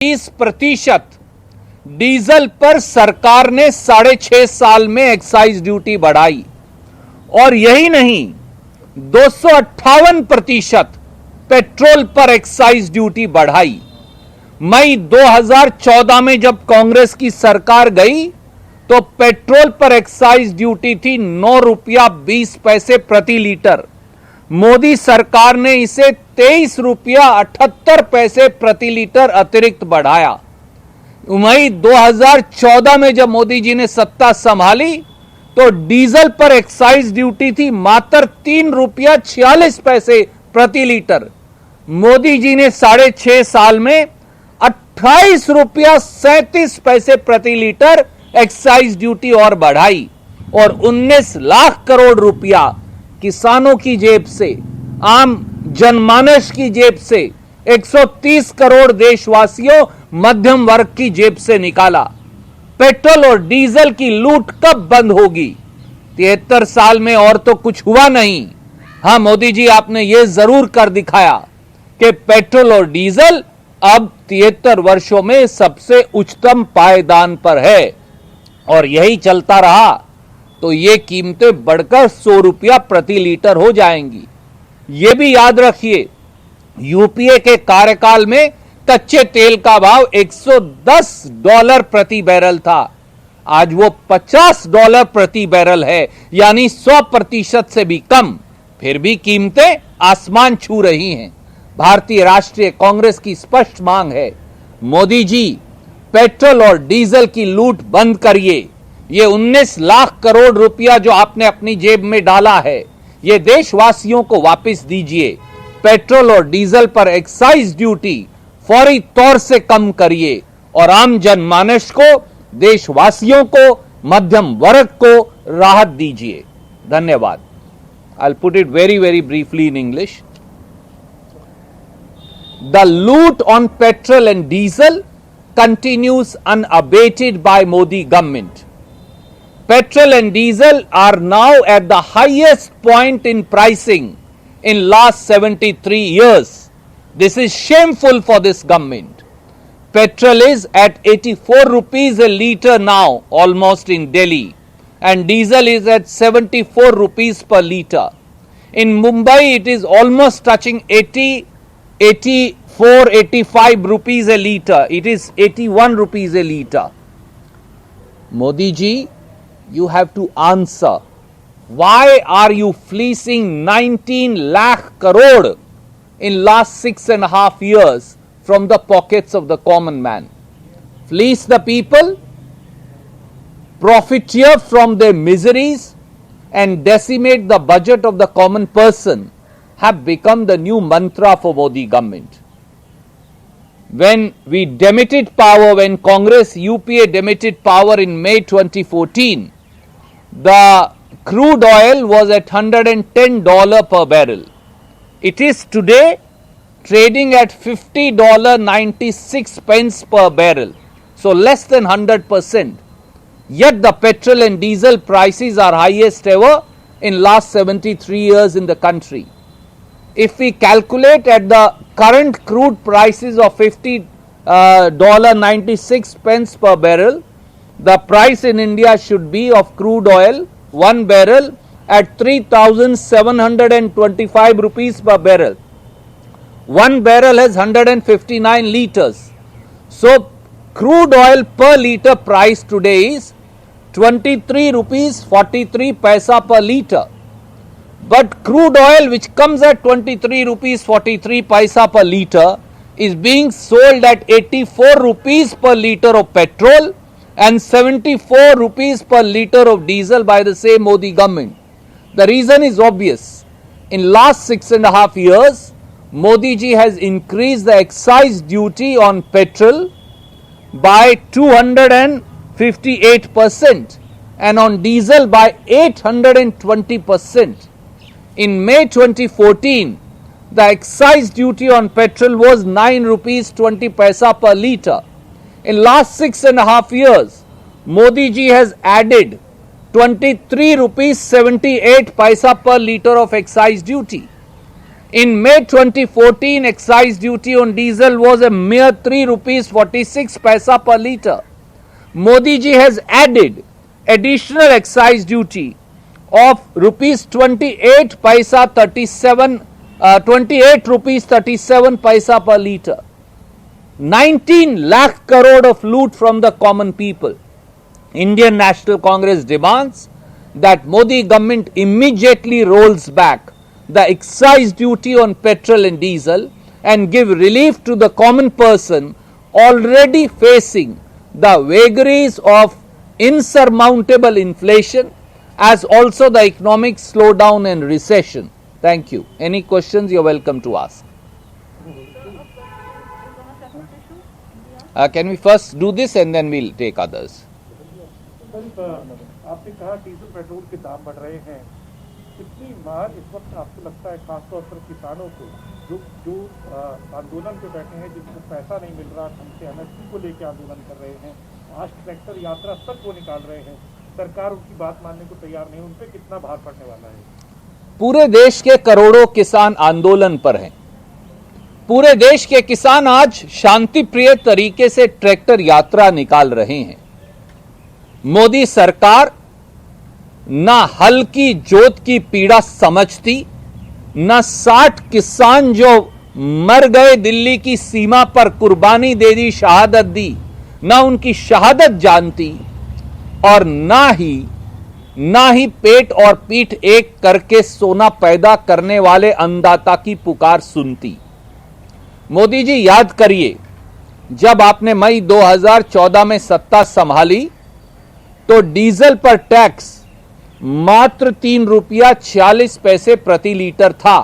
30% diesel पर सरकार ने 6.5 साल में एक्साइज ड्यूटी बढ़ाई और यही नहीं 258% पेट्रोल पर एक्साइज ड्यूटी बढ़ाई। मई 2014 में जब कांग्रेस की सरकार गई तो पेट्रोल पर एक्साइज ड्यूटी थी 9 रुपया 20 पैसे प्रति लीटर। मोदी सरकार ने इसे 23 रुपया 78 पैसे प्रति लीटर अतिरिक्त बढ़ाया। मई 2014 में जब मोदी जी ने सत्ता संभाली तो डीजल पर एक्साइज ड्यूटी थी मात्र 3 रुपया 46 पैसे प्रति लीटर। मोदी जी ने 6.5 साल में 28 रुपया 37 पैसे प्रति लीटर एक्साइज ड्यूटी और बढ़ाई और 19 लाख करोड़ रुपया किसानों की जेब से, आम जनमानस की जेब से, 130 करोड़ देशवासियों मध्यम वर्ग की जेब से निकाला। पेट्रोल और डीजल की लूट कब बंद होगी? 73 साल में और तो कुछ हुआ नहीं। हां मोदी जी, आपने यह जरूर कर दिखाया कि पेट्रोल और डीजल अब 73 वर्षों में सबसे उच्चतम पायदान पर है और यही चलता रहा तो ये कीमतें बढ़कर 100 रुपया प्रति लीटर हो जाएंगी। ये भी याद रखिए, यूपीए के कार्यकाल में कच्चे तेल का भाव $110 प्रति बैरल था, आज वो $50 प्रति बैरल है, यानी 100% से भी कम। फिर भी कीमतें आसमान छू रही हैं। भारतीय राष्ट्रीय कांग्रेस की स्पष्ट मांग है, मोदी जी पेट्रोल और डीजल की लूट बंद करिए। ये 19 लाख करोड़ रुपया जो आपने अपनी जेब में डाला है, ये देशवासियों को वापस दीजिए। पेट्रोल और डीजल पर एक्साइज ड्यूटी फौरी तौर से कम करिए और आम जनमानस को, देशवासियों को, मध्यम वर्ग को राहत दीजिए। धन्यवाद। I'll put it very briefly in English. The loot on petrol and diesel continues unabated by Modi government. Petrol and diesel are now at the highest point in pricing in last 73 years. This is shameful for this government. Petrol is at 84 rupees a litre now, almost in Delhi, and diesel is at 74 rupees per litre. In Mumbai, it is almost touching 80, 84, 85 rupees a litre. It is 81 rupees a litre. Modi ji, you have to answer. Why are you fleecing 19 lakh crore in last 6.5 years from the pockets of the common man? Fleece the people, profiteer from their miseries, and decimate the budget of the common person have become the new mantra for Modi government. When we demitted power, when Congress UPA demitted power in May 2014, the crude oil was at $110 per barrel. It is today trading at $50.96 per barrel, so less than 100%. Yet the petrol and diesel prices are highest ever in last 73 years in the country. If we calculate at the current crude prices of $50.96 per barrel, the price in India should be of crude oil, 1 barrel, at 3,725 rupees per barrel. 1 barrel has 159 liters. So, crude oil per liter price today is 23 rupees 43 paisa per liter. But crude oil which comes at 23 rupees 43 paisa per liter is being sold at 84 rupees per liter of petrol and 74 rupees per liter of diesel by the same Modi government. The reason is obvious. In last 6.5 years, Modi ji has increased the excise duty on petrol by 258% and on diesel by 820%. In May 2014, the excise duty on petrol was 9 rupees 20 paisa per litre. In last 6.5 years, Modi ji has added 23 rupees 78 paisa per litre of excise duty. In May 2014, excise duty on diesel was a mere 3 rupees 46 paisa per litre. Modi ji has added additional excise duty of rupees 28 paisa 37 28 rupees 37 paisa per litre. 19 lakh crore of loot from the common people. Indian National Congress demands that Modi government immediately rolls back the excise duty on petrol and diesel and give relief to the common person already facing the vagaries of insurmountable inflation as also the economic slowdown and recession. Thank you. Any questions you are welcome to ask. Can we first do this and then we'll take others. आपने कहा diesel petrol के दाम बढ़ रहे हैं, कितनी मार इस वक्त आपको लगता है खासतौर पर किसानों को जो आंदोलन पे बैठे हैं, जिनको पैसा नहीं मिल रहा, हमसे एमएसपी को लेकर आंदोलन कर रहे हैं, आज ट्रैक्टर यात्रा तक को निकाल रहे हैं, सरकार उनकी बात मानने को तैयार नहीं, उन पे कितना भार पड़ने वाला है? पूरे देश के करोड़ों किसान आंदोलन पर हैं। पूरे देश के किसान आज शांति प्रिय तरीके से ट्रैक्टर यात्रा निकाल रहे हैं। मोदी सरकार ना हल की जोत की पीड़ा समझती, ना 60 किसान जो मर गए दिल्ली की सीमा पर कुर्बानी दे दी, शहादत दी, ना उनकी शहादत जानती और ना ही पेट और पीठ एक करके सोना पैदा करने वाले अन्नदाता की पुकार सुनती। मोदी जी याद करिए, जब आपने मई 2014 में सत्ता संभाली तो डीजल पर टैक्स मात्र 3 रुपया 46 पैसे प्रति लीटर था,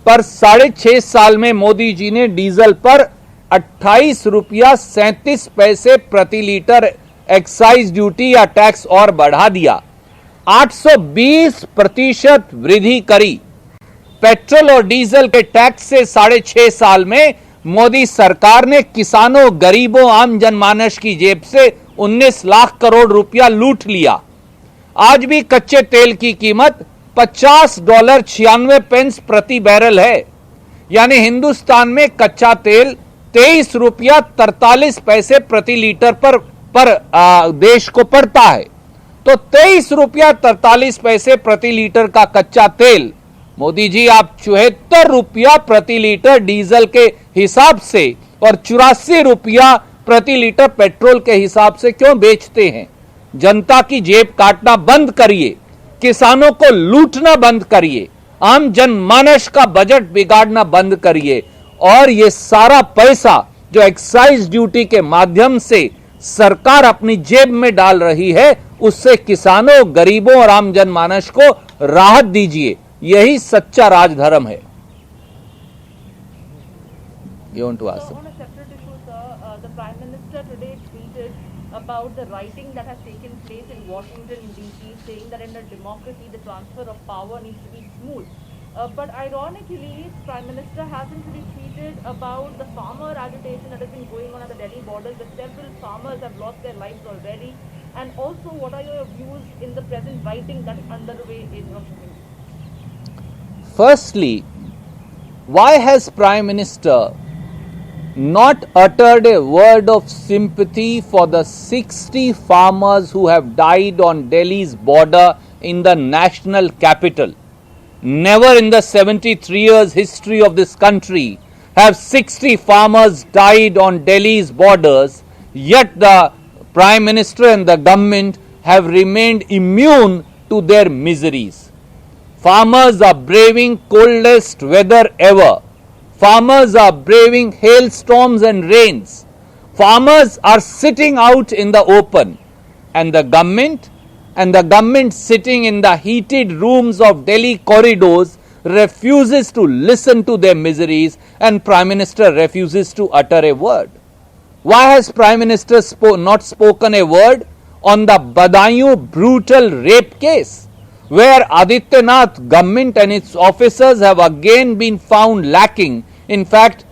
पर 6.5 साल में मोदी जी ने डीजल पर 28 रुपया 37 पैसे प्रति लीटर एक्साइज ड्यूटी या टैक्स और बढ़ा दिया। 820% वृद्धि करी। पेट्रोल और डीजल के टैक्स से 6.5 साल में मोदी सरकार ने किसानों, गरीबों, आम जनमानस की जेब से 19 लाख करोड़ रुपया लूट लिया। आज भी कच्चे तेल की कीमत $50.96 प्रति बैरल है, यानी हिंदुस्तान में कच्चा तेल 23 रुपया 43 पैसे प्रति लीटर पर देश को पड़ता है। तो 23 रुपया 43 पैसे प्रति लीटर का कच्चा तेल मोदी जी आप 74 रुपया प्रति लीटर डीजल के हिसाब से और 84 रुपया प्रति लीटर पेट्रोल के हिसाब से क्यों बेचते हैं? जनता की जेब काटना बंद करिए, किसानों को लूटना बंद करिए, आम जनमानस का बजट बिगाड़ना बंद करिए और ये सारा पैसा जो एक्साइज ड्यूटी के माध्यम से सरकार अपनी जेब में डाल रही है, उससे किसानों, गरीबों और आम जनमानस को राहत दीजिए। यही सच्चा राजधर्म है। You want to ask? On a separate issue, sir, the Prime Minister today tweeted about the rioting that has taken place in Washington, D.C., saying that in a democracy, the transfer of power needs to be smooth. But ironically, Prime Minister hasn't really tweeted about the farmer agitation that has been going on at the Delhi borders, where several farmers have lost their lives already. And also, what are your views in the present rioting that is underway in Washington? Firstly, why has Prime Minister not uttered a word of sympathy for the 60 farmers who have died on Delhi's border in the national capital? Never in the 73 years history of this country have 60 farmers died on Delhi's borders, yet the Prime Minister and the government have remained immune to their miseries. Farmers are braving coldest weather ever. Farmers are braving hailstorms and rains. Farmers are sitting out in the open, and the government sitting in the heated rooms of Delhi corridors refuses to listen to their miseries, and Prime Minister refuses to utter a word. Why has Prime Minister not spoken a word on the Badaयूं brutal rape case, where Adityanath government and its officers have again been found lacking, in fact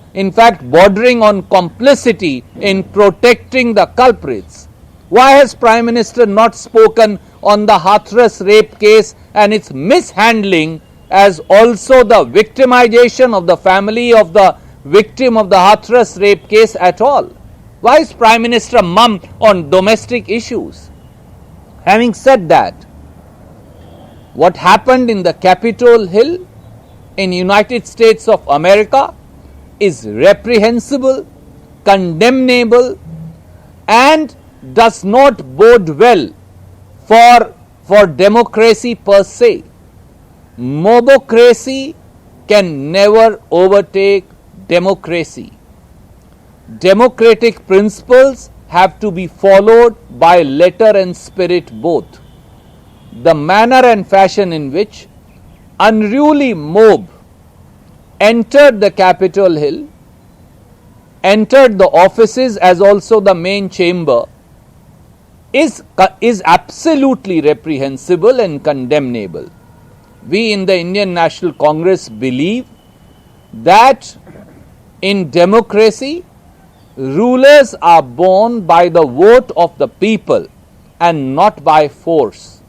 bordering on complicity in protecting the culprits? Why has Prime Minister not spoken on the Hathras rape case and its mishandling as also the victimization of the family of the victim of the Hathras rape case at all. Why is Prime Minister mum on domestic issues? Having said that, what happened in the Capitol Hill in United States of America is reprehensible, condemnable, and does not bode well for democracy per se. Mobocracy can never overtake democracy. Democratic principles have to be followed by letter and spirit both. The manner and fashion in which unruly mob entered the Capitol Hill, entered the offices as also the main chamber, is absolutely reprehensible and condemnable. We in the Indian National Congress believe that in democracy, rulers are born by the vote of the people and not by force.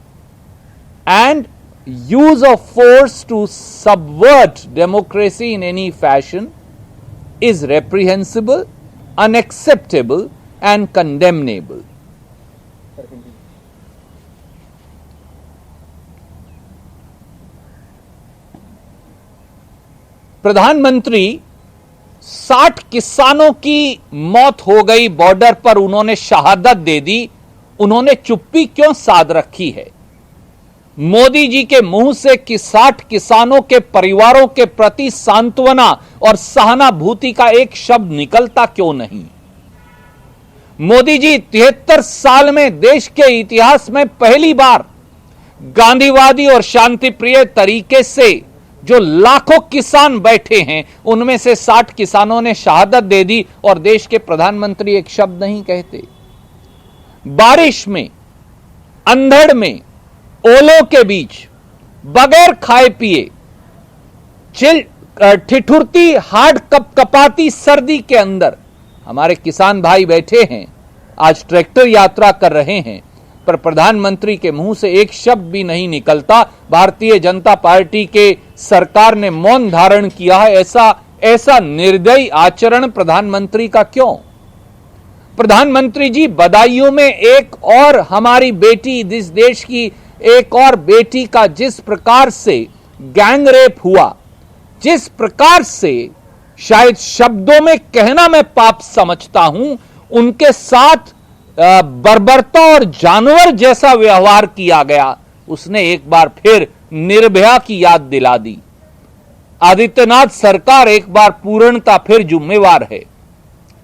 And use of force to subvert democracy in any fashion is reprehensible, unacceptable, and condemnable. प्रधानमंत्री 60 किसानों की मौत हो गई, border पर उन्होंने शहादत दे दी, उन्होंने चुप्पी क्यों साध रखी है? मोदी जी के मुंह से 60 किसानों के परिवारों के प्रति सांत्वना और सहानुभूति का एक शब्द निकलता क्यों नहीं? मोदी जी 73 साल में देश के इतिहास में पहली बार गांधीवादी और शांतिप्रिय तरीके से जो लाखों किसान बैठे हैं उनमें से 60 किसानों ने शहादत दे दी और देश के प्रधानमंत्री एक शब्द नहीं कहते। बारिश में, अंधड़ में, ओलों के बीच, बगैर खाए पिए, ठिठुरती हार्ड कपाती सर्दी के अंदर हमारे किसान भाई बैठे हैं, आज ट्रैक्टर यात्रा कर रहे हैं, पर प्रधानमंत्री के मुंह से एक शब्द भी नहीं निकलता। भारतीय जनता पार्टी के सरकार ने मौन धारण किया है। ऐसा निर्दयी आचरण प्रधानमंत्री का क्यों? प्रधानमंत्री जी, बदायूं में एक और हमारी बेटी, इस देश की एक और बेटी का जिस प्रकार से गैंग रेप हुआ, जिस प्रकार से शायद शब्दों में कहना मैं पाप समझता हूं, उनके साथ बर्बरता और जानवर जैसा व्यवहार किया गया, उसने एक बार फिर निर्भया की याद दिला दी। आदित्यनाथ सरकार एक बार पूर्णता फिर जिम्मेवार है,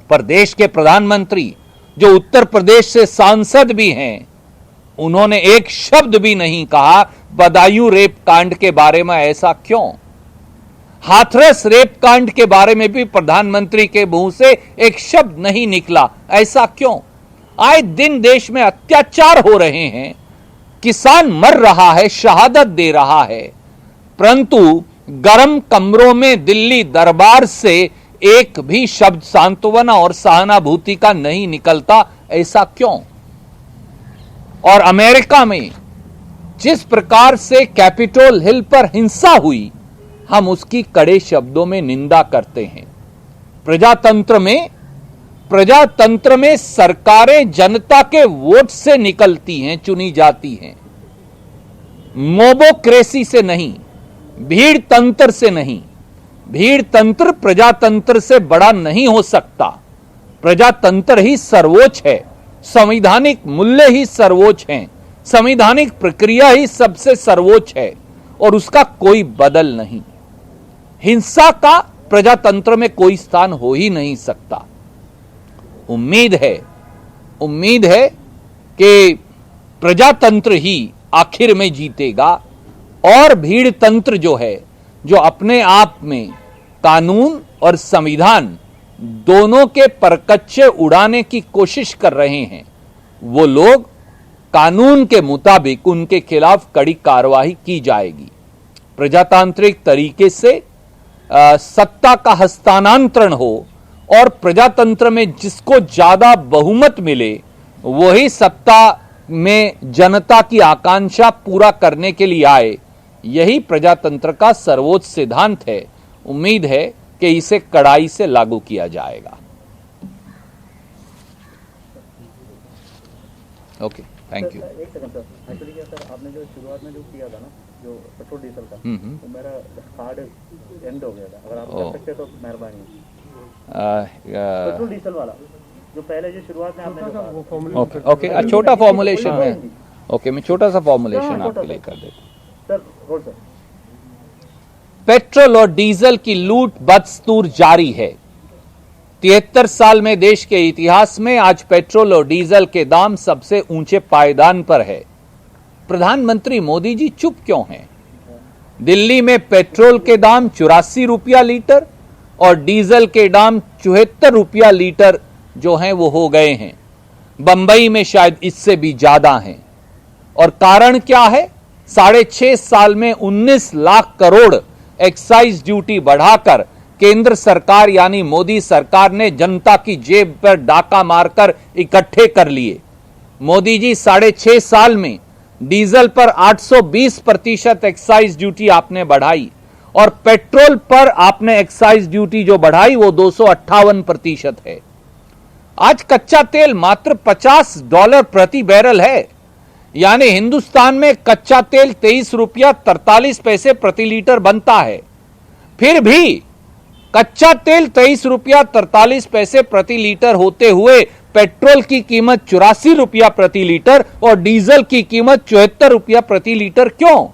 पर देश के प्रधानमंत्री जो उत्तर प्रदेश से सांसद भी हैं, उन्होंने एक शब्द भी नहीं कहा बदायूं रेप कांड के बारे में। ऐसा क्यों? हाथरस रेप कांड के बारे में भी प्रधानमंत्री के मुंह से एक शब्द नहीं निकला। ऐसा क्यों? आए दिन देश में अत्याचार हो रहे हैं, किसान मर रहा है, शहादत दे रहा है, परंतु गर्म कमरों में दिल्ली दरबार से एक भी शब्द सांत्वना और सहानुभूति का नहीं निकलता। ऐसा क्यों? और अमेरिका में जिस प्रकार से कैपिटोल हिल पर हिंसा हुई, हम उसकी कड़े शब्दों में निंदा करते हैं। प्रजातंत्र में सरकारें जनता के वोट से निकलती हैं, चुनी जाती हैं, मोबोक्रेसी से नहीं, भीड़ तंत्र से नहीं। भीड़ तंत्र प्रजातंत्र से बड़ा नहीं हो सकता। प्रजातंत्र ही सर्वोच्च है, संवैधानिक मूल्य ही सर्वोच्च हैं, संवैधानिक प्रक्रिया ही सबसे सर्वोच्च है और उसका कोई बदल नहीं। हिंसा का प्रजातंत्र में कोई स्थान हो ही नहीं सकता। उम्मीद है कि प्रजातंत्र ही आखिर में जीतेगा और भीड़ तंत्र जो है, जो अपने आप में कानून और संविधान दोनों के परकच्चे उड़ाने की कोशिश कर रहे हैं, वो लोग कानून के मुताबिक उनके खिलाफ कड़ी कार्रवाई की जाएगी। प्रजातांत्रिक तरीके से सत्ता का हस्तांतरण हो और प्रजातंत्र में जिसको ज्यादा बहुमत मिले वही सत्ता में जनता की आकांक्षा पूरा करने के लिए आए, यही प्रजातंत्र का सर्वोच्च सिद्धांत है। उम्मीद है कि इसे कड़ाई से लागू किया जाएगा। Okay, thank you. एक सेकंड सर, एक्चुअली क्या सर, आपने जो शुरुआत में जो किया था ना, जो पेट्रोल डीजल का, तो मेरा कार्ड एंड हो गया था। अगर आप कर सकते तो मेहरबानी। पेट्रोल डीजल वाला जो पहले जो शुरुआत में आपने जो कहा, ओके ओके, छोटा फॉर्मुलेशन है। ओके, मैं छोटा सा फॉर्मुलेशन आपके लिए कर देता हूं। सर बोल सर। पेट्रोल और डीजल की लूट बदस्तूर जारी है। 73 साल में देश के इतिहास में आज पेट्रोल और डीजल के दाम सबसे ऊंचे पायदान पर है। प्रधानमंत्री मोदी जी चुप क्यों हैं? दिल्ली में पेट्रोल के दाम 84 रुपया लीटर और डीजल के दाम 74 रुपया लीटर जो हैं वो हो गए हैं। बंबई में शायद इससे भी ज्यादा हैं। और कारण क्या है? 6.5 साल में 19 लाख करोड़ एक्साइज ड्यूटी बढ़ाकर केंद्र सरकार यानी मोदी सरकार ने जनता की जेब पर डाका मारकर इकट्ठे कर लिए। मोदी जी 6.5 साल में डीजल पर 820% एक्साइज ड्यूटी आपने बढ़ाई और पेट्रोल पर आपने एक्साइज ड्यूटी जो बढ़ाई वो 258% है। आज कच्चा तेल मात्र $50 प्रति बैरल है, यानी हिंदुस्तान में कच्चा तेल 23 रुपया 43 पैसे प्रति लीटर बनता है। फिर भी कच्चा तेल 23 रुपया 43 पैसे प्रति लीटर होते हुए पेट्रोल की कीमत 84 रुपया प्रति लीटर और डीजल की कीमत 74 रुपया प्रति लीटर क्यों?